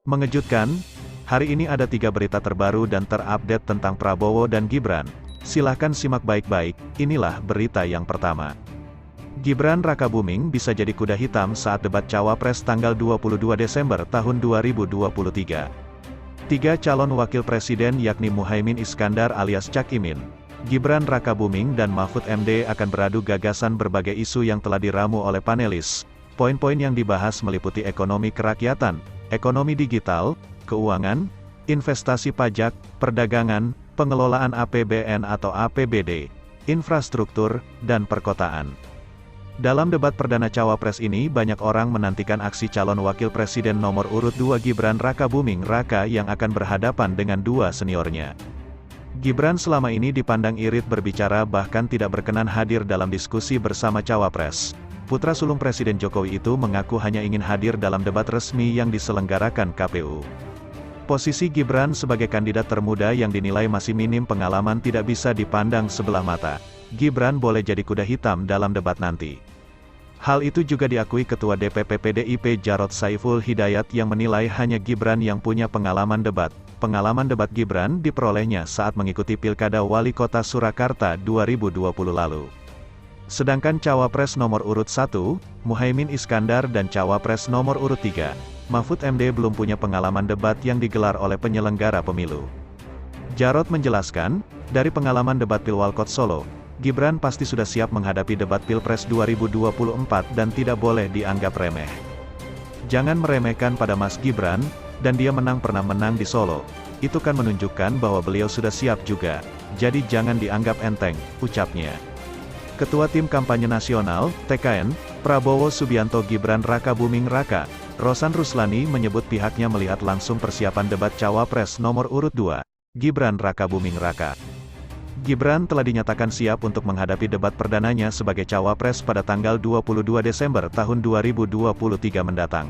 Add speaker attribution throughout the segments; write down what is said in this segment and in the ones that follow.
Speaker 1: Mengejutkan, hari ini ada 3 berita terbaru dan terupdate tentang Prabowo dan Gibran. Silahkan simak baik-baik, inilah berita yang pertama. Gibran Rakabuming bisa jadi kuda hitam saat debat Cawapres tanggal 22 Desember tahun 2023. 3 calon wakil presiden yakni Muhaimin Iskandar alias Cak Imin, Gibran Rakabuming dan Mahfud MD akan beradu gagasan berbagai isu yang telah diramu oleh panelis. Poin-poin yang dibahas meliputi ekonomi kerakyatan, ekonomi digital, keuangan, investasi pajak, perdagangan, pengelolaan APBN atau APBD, infrastruktur, dan perkotaan. Dalam debat perdana Cawapres ini banyak orang menantikan aksi calon wakil presiden nomor urut 2 Gibran Rakabuming Raka yang akan berhadapan dengan 2 seniornya. Gibran selama ini dipandang irit berbicara bahkan tidak berkenan hadir dalam diskusi bersama Cawapres. Putra sulung Presiden Jokowi itu mengaku hanya ingin hadir dalam debat resmi yang diselenggarakan KPU. Posisi Gibran sebagai kandidat termuda yang dinilai masih minim pengalaman tidak bisa dipandang sebelah mata. Gibran boleh jadi kuda hitam dalam debat nanti. Hal itu juga diakui Ketua DPP PDIP Jarod Saiful Hidayat yang menilai hanya Gibran yang punya pengalaman debat. Pengalaman debat Gibran diperolehnya saat mengikuti Pilkada Wali Kota Surakarta 2020 lalu. Sedangkan Cawapres nomor urut 1, Muhaimin Iskandar dan Cawapres nomor urut 3, Mahfud MD belum punya pengalaman debat yang digelar oleh penyelenggara pemilu. Jarod menjelaskan, dari pengalaman debat Pilwalkot Solo, Gibran pasti sudah siap menghadapi debat Pilpres 2024 dan tidak boleh dianggap remeh. Jangan meremehkan pada Mas Gibran, dan dia pernah menang di Solo. Itu kan menunjukkan bahwa beliau sudah siap juga, jadi jangan dianggap enteng, ucapnya. Ketua Tim Kampanye Nasional, TKN, Prabowo Subianto Gibran Rakabuming Raka, Rosan Ruslani menyebut pihaknya melihat langsung persiapan debat Cawapres nomor urut 2, Gibran Rakabuming Raka. Gibran telah dinyatakan siap untuk menghadapi debat perdananya sebagai Cawapres pada tanggal 22 Desember tahun 2023 mendatang.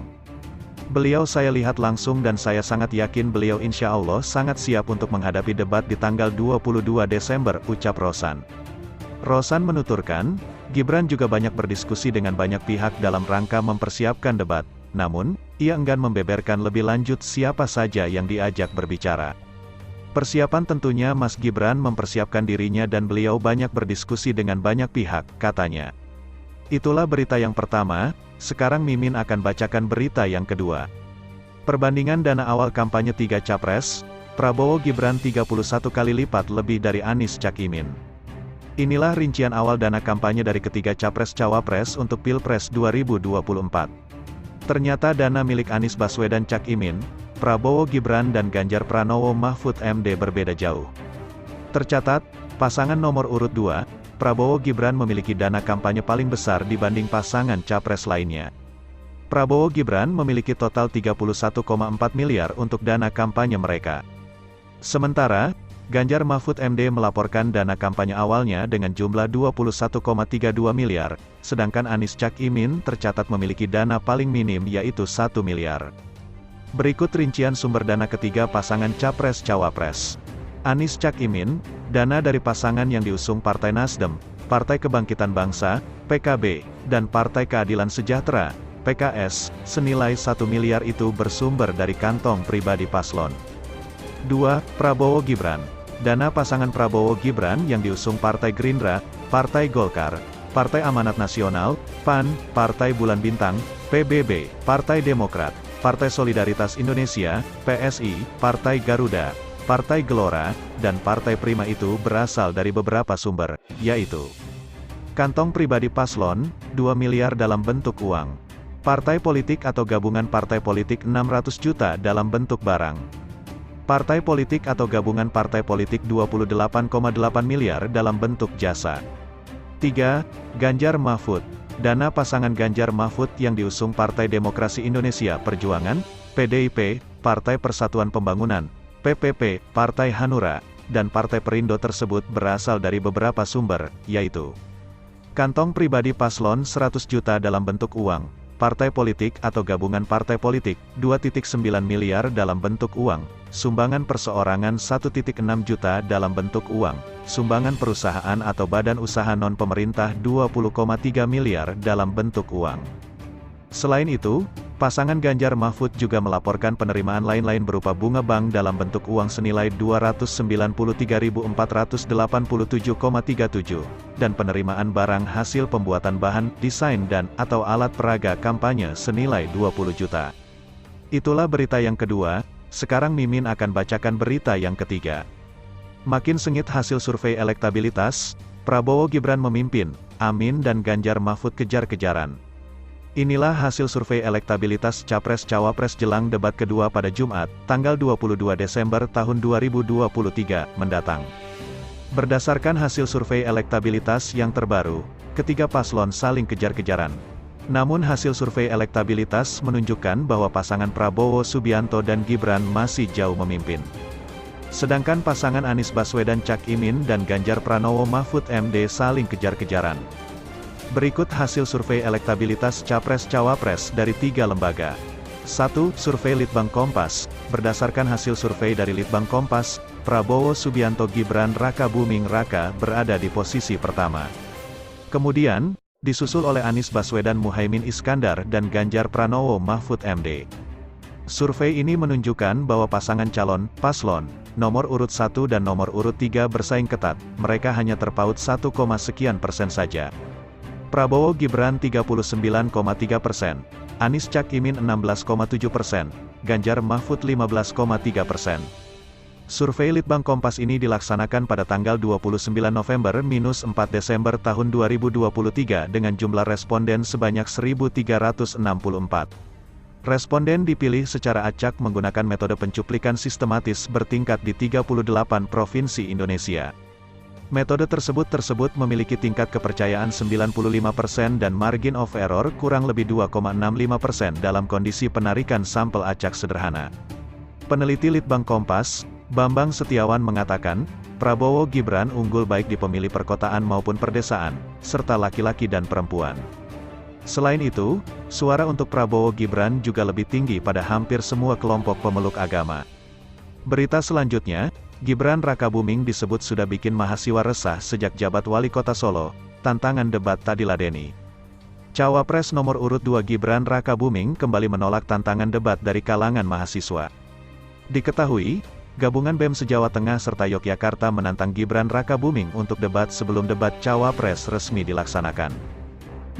Speaker 1: Beliau saya lihat langsung dan saya sangat yakin beliau insya Allah sangat siap untuk menghadapi debat di tanggal 22 Desember, ucap Rosan. Rosan menuturkan, Gibran juga banyak berdiskusi dengan banyak pihak dalam rangka mempersiapkan debat, namun, ia enggan membeberkan lebih lanjut siapa saja yang diajak berbicara. Persiapan tentunya Mas Gibran mempersiapkan dirinya dan beliau banyak berdiskusi dengan banyak pihak, katanya. Itulah berita yang pertama, sekarang Mimin akan bacakan berita yang kedua. Perbandingan dana awal kampanye 3 Capres, Prabowo Gibran 31 kali lipat lebih dari Anies Cak Imin. Inilah rincian awal dana kampanye dari ketiga Capres-Cawapres untuk Pilpres 2024. Ternyata dana milik Anies Baswedan Cak Imin, Prabowo Gibran dan Ganjar Pranowo Mahfud MD berbeda jauh. Tercatat, pasangan nomor urut 2, Prabowo Gibran memiliki dana kampanye paling besar dibanding pasangan Capres lainnya. Prabowo Gibran memiliki total 31,4 miliar untuk dana kampanye mereka. Sementara, Ganjar Mahfud MD melaporkan dana kampanye awalnya dengan jumlah 21,32 miliar, sedangkan Anies Cak Imin tercatat memiliki dana paling minim yaitu 1 miliar. Berikut rincian sumber dana ketiga pasangan Capres-Cawapres. Anies Cak Imin, dana dari pasangan yang diusung Partai Nasdem, Partai Kebangkitan Bangsa, PKB, dan Partai Keadilan Sejahtera, PKS, senilai 1 miliar itu bersumber dari kantong pribadi paslon. 2. Prabowo Gibran. Dana pasangan Prabowo Gibran yang diusung Partai Gerindra, Partai Golkar, Partai Amanat Nasional, PAN, Partai Bulan Bintang, PBB, Partai Demokrat, Partai Solidaritas Indonesia, PSI, Partai Garuda, Partai Gelora, dan Partai Prima itu berasal dari beberapa sumber, yaitu kantong pribadi paslon, 2 miliar dalam bentuk uang. Partai politik atau gabungan partai politik 600 juta dalam bentuk barang. Partai politik atau gabungan partai politik 28,8 miliar dalam bentuk jasa. 3. Ganjar Mahfud. Dana pasangan Ganjar Mahfud yang diusung Partai Demokrasi Indonesia Perjuangan, PDIP, Partai Persatuan Pembangunan, PPP, Partai Hanura, dan Partai Perindo tersebut berasal dari beberapa sumber, yaitu kantong pribadi paslon 100 juta dalam bentuk uang, partai politik atau gabungan partai politik, 2,9 miliar dalam bentuk uang, sumbangan perseorangan 1,6 juta dalam bentuk uang, sumbangan perusahaan atau badan usaha non-pemerintah 20,3 miliar dalam bentuk uang. Selain itu, Pasangan Ganjar Mahfud juga melaporkan penerimaan lain-lain berupa bunga bank dalam bentuk uang senilai 293.487,37 dan penerimaan barang hasil pembuatan bahan, desain dan atau alat peraga kampanye senilai 20 juta. Itulah berita yang kedua, sekarang Mimin akan bacakan berita yang ketiga. Makin sengit hasil survei elektabilitas, Prabowo Gibran memimpin, Amin dan Ganjar Mahfud kejar-kejaran. Inilah hasil survei elektabilitas Capres-Cawapres jelang debat kedua pada Jumat, tanggal 22 Desember tahun 2023, mendatang. Berdasarkan hasil survei elektabilitas yang terbaru, ketiga paslon saling kejar-kejaran. Namun hasil survei elektabilitas menunjukkan bahwa pasangan Prabowo Subianto dan Gibran masih jauh memimpin. Sedangkan pasangan Anies Baswedan Cak Imin dan Ganjar Pranowo Mahfud MD saling kejar-kejaran. Berikut hasil survei elektabilitas Capres-Cawapres dari 3 lembaga. 1. Survei Litbang Kompas. Berdasarkan hasil survei dari Litbang Kompas, Prabowo Subianto Gibran Raka Buming Raka berada di posisi pertama. Kemudian, disusul oleh Anies Baswedan Muhaimin Iskandar dan Ganjar Pranowo Mahfud MD. Survei ini menunjukkan bahwa pasangan calon, paslon, nomor urut 1 dan nomor urut 3 bersaing ketat, mereka hanya terpaut 1, sekian persen saja. Prabowo Gibran 39,3%, Anies Cak Imin 16,7%, Ganjar Mahfud 15,3%. Survei Litbang Kompas ini dilaksanakan pada tanggal 29 November-4 Desember tahun 2023 dengan jumlah responden sebanyak 1.364. Responden dipilih secara acak menggunakan metode pencuplikan sistematis bertingkat di 38 provinsi Indonesia. Metode tersebut memiliki tingkat kepercayaan 95% dan margin of error kurang lebih 2,65% dalam kondisi penarikan sampel acak sederhana. Peneliti Litbang Kompas, Bambang Setiawan mengatakan, Prabowo Gibran unggul baik di pemilih perkotaan maupun perdesaan, serta laki-laki dan perempuan. Selain itu, suara untuk Prabowo Gibran juga lebih tinggi pada hampir semua kelompok pemeluk agama. Berita selanjutnya, Gibran Raka Buming disebut sudah bikin mahasiswa resah sejak jabat wali kota Solo, tantangan debat tak diladeni. Cawapres nomor urut 2 Gibran Raka Buming kembali menolak tantangan debat dari kalangan mahasiswa. Diketahui, gabungan BEM se-Jawa Tengah serta Yogyakarta menantang Gibran Raka Buming untuk debat sebelum debat Cawapres resmi dilaksanakan.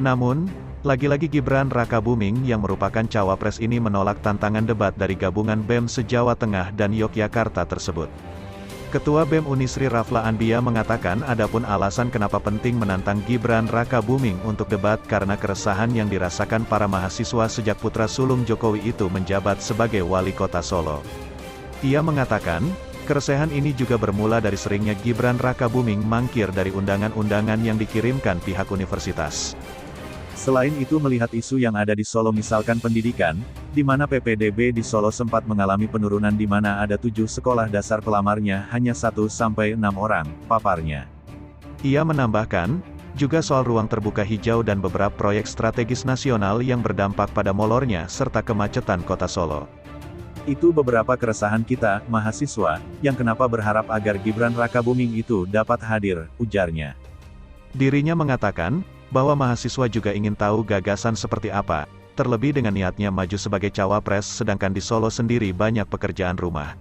Speaker 1: Namun, lagi-lagi Gibran Raka Buming yang merupakan Cawapres ini menolak tantangan debat dari gabungan BEM se-Jawa Tengah dan Yogyakarta tersebut. Ketua BEM Unisri Rafla Anbia mengatakan adapun alasan kenapa penting menantang Gibran Raka Buming untuk debat karena keresahan yang dirasakan para mahasiswa sejak putra sulung Jokowi itu menjabat sebagai wali kota Solo. Ia mengatakan, keresahan ini juga bermula dari seringnya Gibran Raka Buming mangkir dari undangan-undangan yang dikirimkan pihak universitas. Selain itu melihat isu yang ada di Solo misalkan pendidikan, di mana PPDB di Solo sempat mengalami penurunan di mana ada 7 sekolah dasar pelamarnya hanya 1-6 orang, paparnya. Ia menambahkan, juga soal ruang terbuka hijau dan beberapa proyek strategis nasional yang berdampak pada molornya serta kemacetan kota Solo. Itu beberapa keresahan kita, mahasiswa, yang kenapa berharap agar Gibran Raka Buming itu dapat hadir, ujarnya. Dirinya mengatakan, bahwa mahasiswa juga ingin tahu gagasan seperti apa, terlebih dengan niatnya maju sebagai cawapres sedangkan di Solo sendiri banyak pekerjaan rumah.